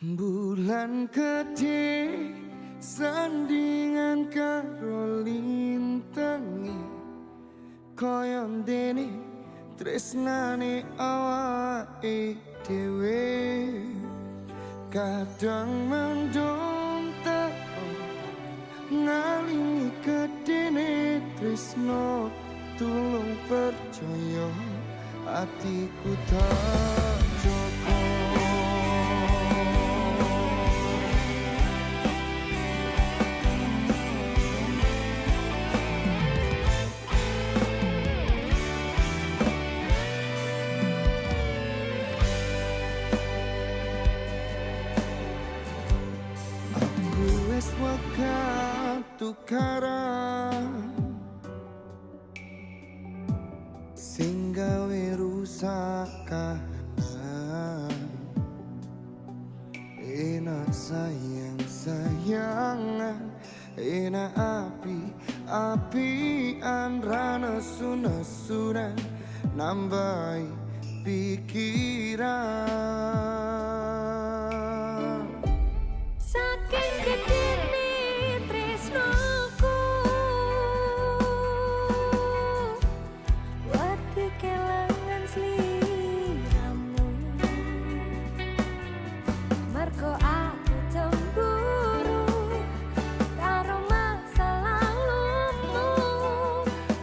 Bulan gede sandingan karo lintangi kaya ndene tresnane awake dhewe kadang mendung teko ngalingi gedene tresno tulung percaya atiku tak joko. Wes wakat tukaran sing gawe rusak kahanan. Enak sayang-sayangan, enak api-apian, rana sunan-sunan nambahi pikiran. Saking gedene tresnoku wedi kelangan sliramu, mergo aku cemburu karo masa lalumu,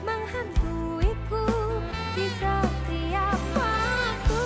menghantuiku di setiap waktu.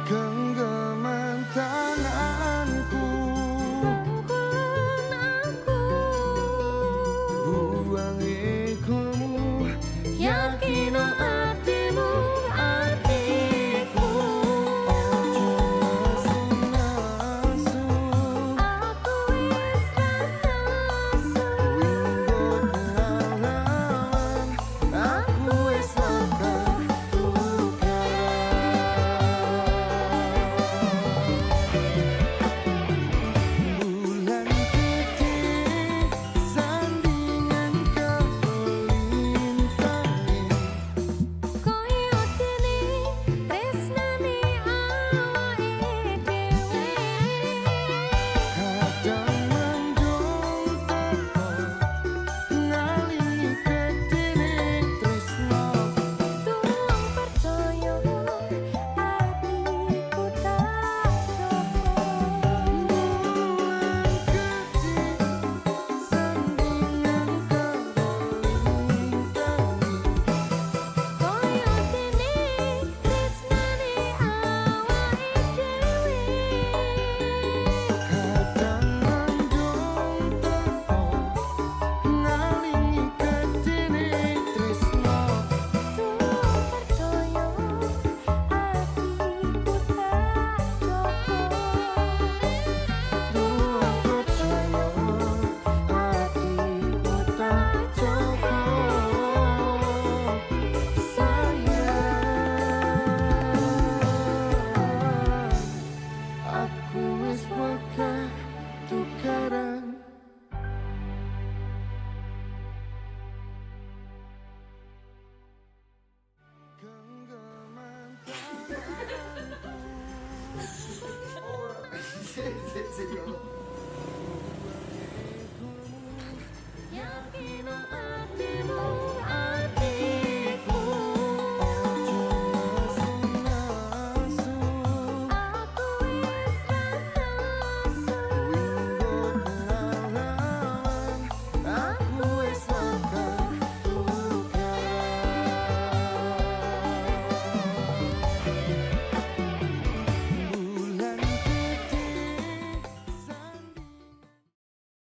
Genggaman tanganku, Rangkulan aku, buang egomu, yakin hatimu hatiku. Asu-asu, Aku wis rasa winggo pengalaman, aku wis wakat bulan gede sandingan karo lintangi koyo dene tresnane awake dhewe. kadang mendung teko ngalingi gedene tresno Tulung percaya hatiku tak bulan gede sandingan karo lintangi koyo dene tresnane awake dhewe. kadang mendung teko ngalingi gedene tresno Tulung percaya hatiku tak joko. Tulung percaya hatiku tak joko. Sayang, aku wis wakat tukaran. Genggaman tanganku.